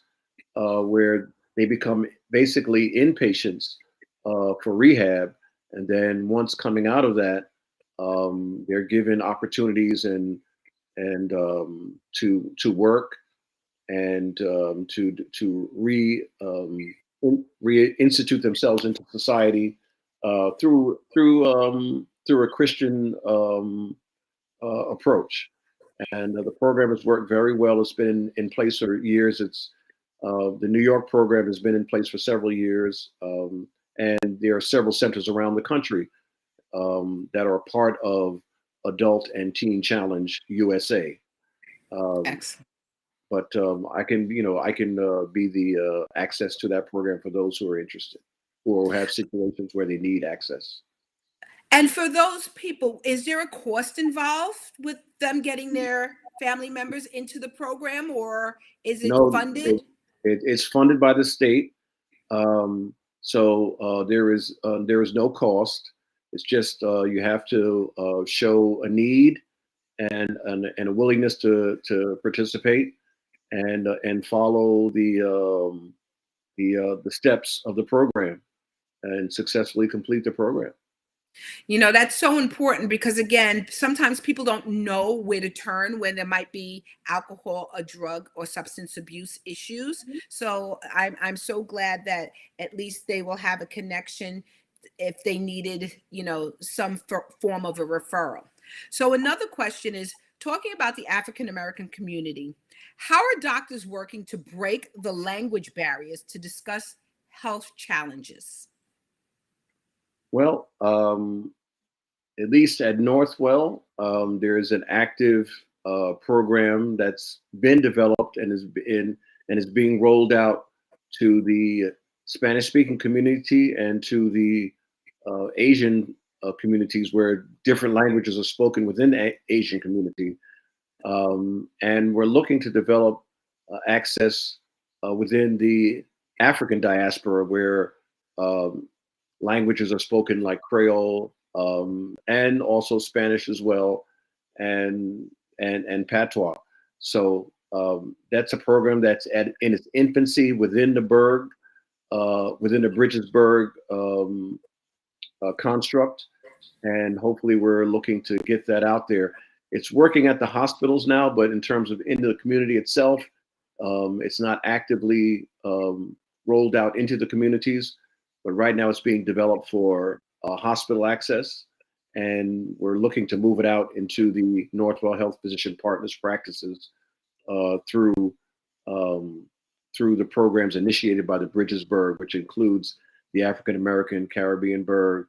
where they become basically inpatients for rehab, and then once coming out of that, they're given opportunities and to work and to reinstitute themselves into society through a Christian approach. And the program has worked very well. It's been in place for years. It's the New York program has been in place for several years, and there are several centers around the country that are a part of Adult and Teen Challenge USA. Excellent. But I can be the access to that program for those who are interested or have situations where they need access. And for those people, is there a cost involved with them getting their family members into the program, or is it funded? It's funded by the state. So there is no cost. It's just you have to show a need and a willingness to participate and follow the steps of the program and successfully complete the program. That's so important because, again, sometimes people don't know where to turn when there might be alcohol, or drug, or substance abuse issues. So I'm so glad that at least they will have a connection if they needed, some form of a referral. So another question is, talking about the African American community, how are doctors working to break the language barriers to discuss health challenges? Well, at least at Northwell, there is an active program that's been developed and is being rolled out to the Spanish-speaking community and to the Asian communities where different languages are spoken within the Asian community. And we're looking to develop access within the African diaspora where languages are spoken like Creole, and also Spanish as well, and Patois. So that's a program that's in its infancy within the Berg, within the Bridgesburg construct, and hopefully we're looking to get that out there. It's working at the hospitals now, but in terms of into the community itself, it's not actively rolled out into the communities. But right now it's being developed for hospital access, and we're looking to move it out into the Northwell Health Physician Partners practices through the programs initiated by the Bridgesburg, which includes the African American Caribbean Berg,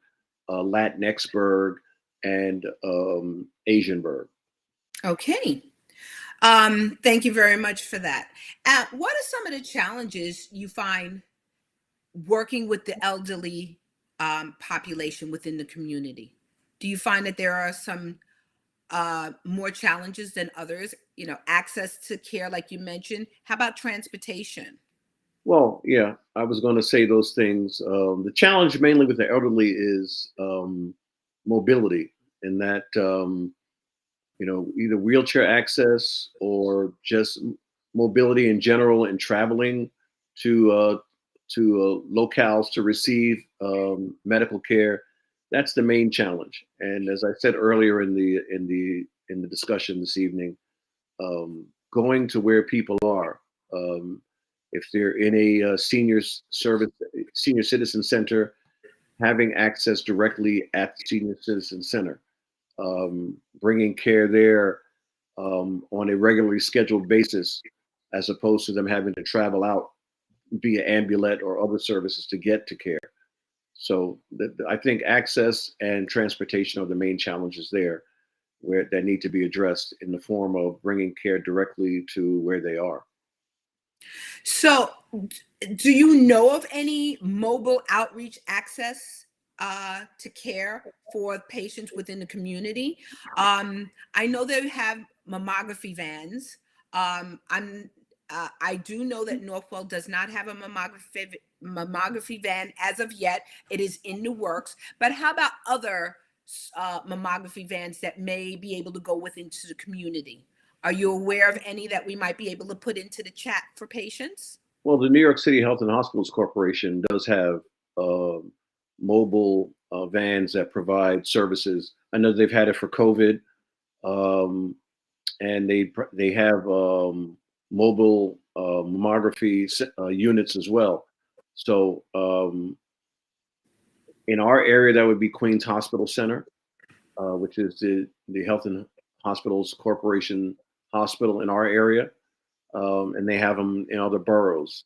Latinx Berg, and Asian Berg. Okay. Thank you very much for that. What are some of the challenges you find working with the elderly population within the community? Do you find that there are some more challenges than others? Access to care, like you mentioned. How about transportation? Well, yeah, I was going to say those things. The challenge mainly with the elderly is mobility, in that either wheelchair access or just mobility in general and traveling to locales to receive medical care. That's the main challenge. And as I said earlier in the discussion this evening, going to where people are. If they're in a senior citizen center, having access directly at the senior citizen center, bringing care there on a regularly scheduled basis, as opposed to them having to travel out via Ambulette or other services to get to care. So I think access and transportation are the main challenges there, where that need to be addressed in the form of bringing care directly to where they are. So, do you know of any mobile outreach access to care for patients within the community? I know they have mammography vans. I do know that Northwell does not have a mammography van as of yet. It is in the works. But how about other mammography vans that may be able to go within to the community? Are you aware of any that we might be able to put into the chat for patients? Well, the New York City Health and Hospitals Corporation does have uh, mobile vans that provide services. I know they've had it for COVID, um, and they have mobile mammography units as well. So in our area, that would be Queens Hospital Center, which is the Health and Hospitals Corporation hospital in our area, and they have them in other boroughs.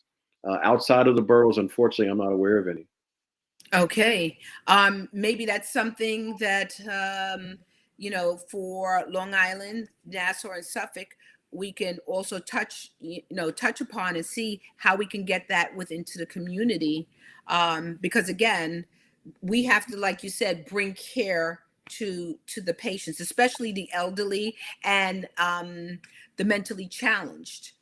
Outside of the boroughs, unfortunately, I'm not aware of any. Okay. Maybe that's something that, for Long Island, Nassau, and Suffolk, we can also touch upon and see how we can get that into the community. Because again, we have to, like you said, bring care to the patients, especially the elderly and the mentally challenged.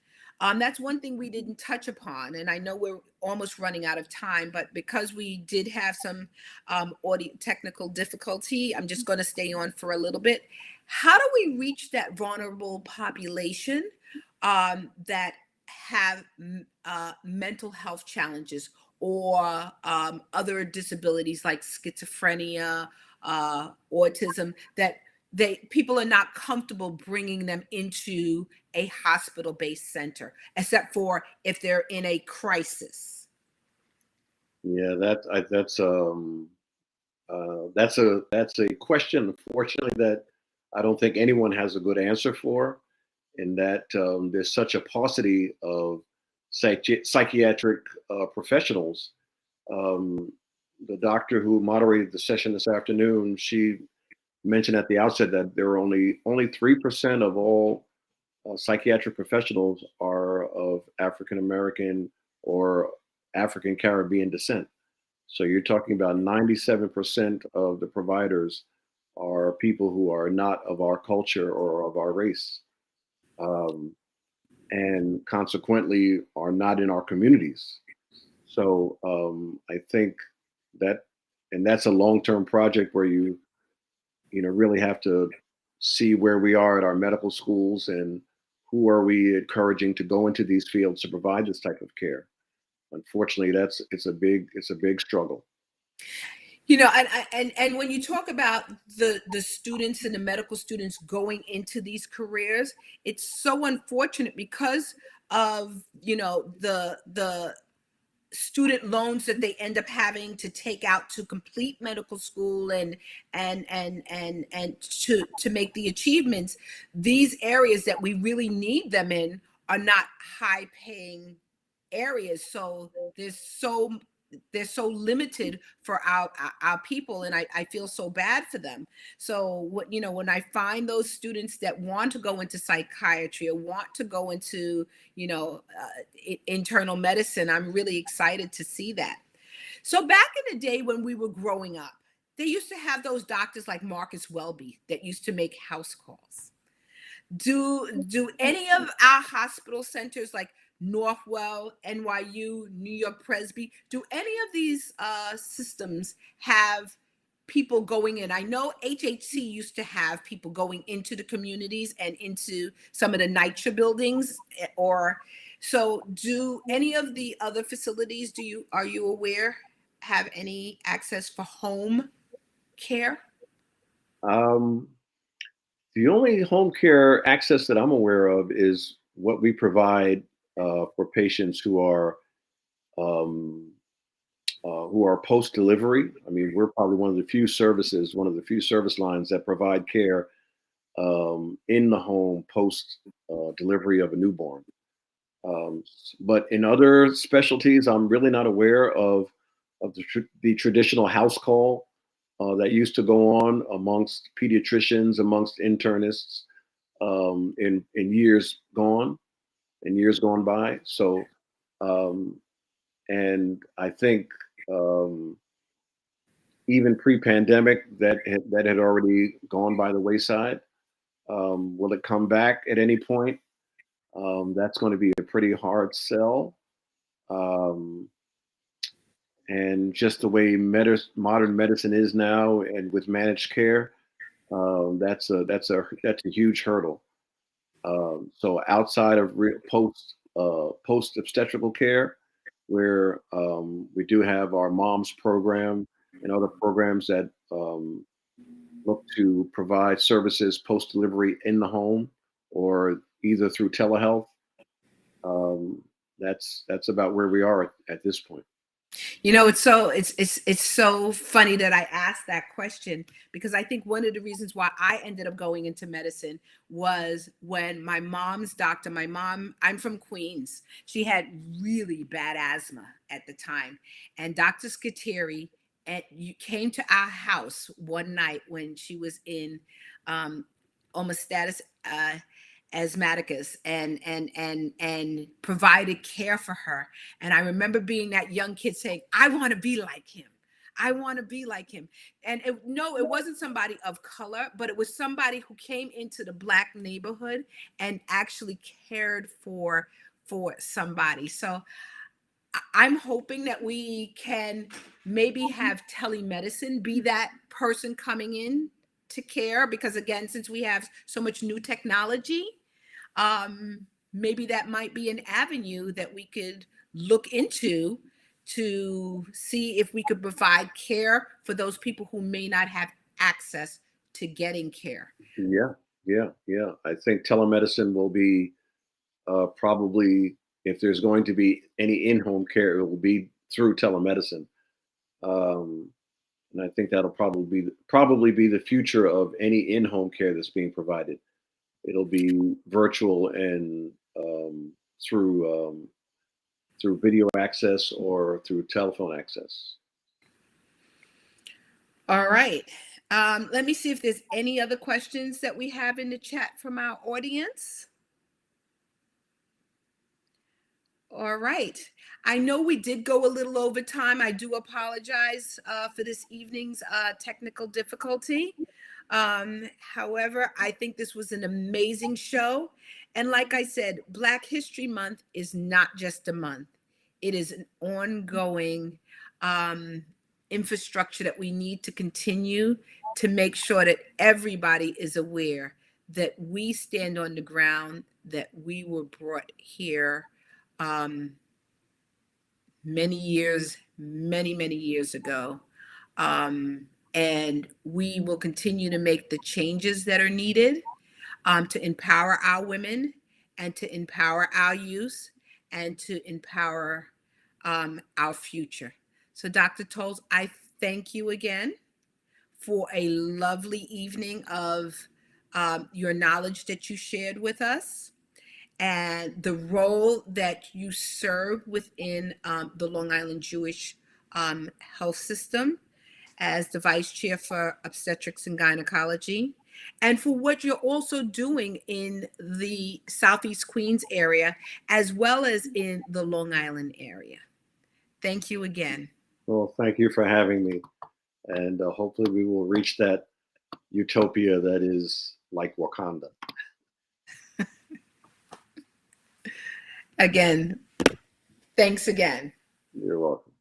That's one thing we didn't touch upon, and I know we're almost running out of time, but because we did have some audio technical difficulty, I'm just going to stay on for a little bit. How do we reach that vulnerable population that have mental health challenges or other disabilities like schizophrenia, autism, that people are not comfortable bringing them into a hospital-based center, except for if they're in a crisis? Yeah, that's a question, unfortunately, that I don't think anyone has a good answer for. In that there's such a paucity of psychiatric professionals. Um, the doctor who moderated the session this afternoon, she mentioned at the outset that there are only 3% of all psychiatric professionals are of African American or African Caribbean descent. So you're talking about 97% of the providers are people who are not of our culture or of our race, um, and consequently are not in our communities. So I think that, and that's a long-term project where you really have to see where we are at our medical schools and who are we encouraging to go into these fields to provide this type of care. Unfortunately, it's a big struggle. And when you talk about the students and the medical students going into these careers, it's so unfortunate because of the student loans that they end up having to take out to complete medical school and to make the achievements. These areas that we really need them in are not high paying areas, so they're so limited for our people, and I feel so bad for them. So when I find those students that want to go into psychiatry or want to go into internal medicine, I'm really excited to see that. So back in the day when we were growing up, they used to have those doctors like Marcus Welby that used to make house calls. Do any of our hospital centers like Northwell, NYU, New York Presby, do any of these systems have people going in? I know HHC used to have people going into the communities and into some of the NYCHA buildings, or so do any of the other facilities, are you aware, have any access for home care? Um, the only home care access that I'm aware of is what we provide for patients um, who are post delivery. I mean, we're probably one of the few service lines that provide care in the home post delivery of a newborn. But in other specialties, I'm really not aware of the traditional house call that used to go on amongst pediatricians, amongst internists in years gone by. So, and I think even pre-pandemic, that had already gone by the wayside. Will it come back at any point? That's going to be a pretty hard sell. And just the way modern medicine is now, and with managed care, that's a huge hurdle. So outside of post obstetrical care, where we do have our moms program and other programs that look to provide services post delivery in the home or either through telehealth. That's about where we are at this point. You know, it's so funny that I asked that question, because I think one of the reasons why I ended up going into medicine was when my mom's doctor, I'm from Queens. She had really bad asthma at the time. And Dr. Scateri came to our house one night when she was in status asthmaticus and provided care for her. And I remember being that young kid saying, I want to be like him. I want to be like him. And it wasn't somebody of color, but it was somebody who came into the Black neighborhood and actually cared for somebody. So I'm hoping that we can maybe have telemedicine be that person coming in to care, because again, since we have so much new technology, maybe that might be an avenue that we could look into to see if we could provide care for those people who may not have access to getting care. Yeah. I think telemedicine will be probably, if there's going to be any in-home care, it will be through telemedicine. And I think that'll probably be the future of any in-home care that's being provided. It'll be virtual and through video access or through telephone access. All right. Let me see if there's any other questions that we have in the chat from our audience. All right. I know we did go a little over time. I do apologize for this evening's technical difficulty. However, I think this was an amazing show. And like I said, Black History Month is not just a month. It is an ongoing infrastructure that we need to continue to make sure that everybody is aware that we stand on the ground, that we were brought here many years ago. And we will continue to make the changes that are needed to empower our women and to empower our youth and to empower our future. So Dr. Tolles, I thank you again for a lovely evening of your knowledge that you shared with us, and the role that you serve within the Long Island Jewish health system as the vice chair for obstetrics and gynecology, and for what you're also doing in the Southeast Queens area, as well as in the Long Island area. Thank you again. Well, thank you for having me. And hopefully we will reach that utopia that is like Wakanda. Again, thanks again. You're welcome.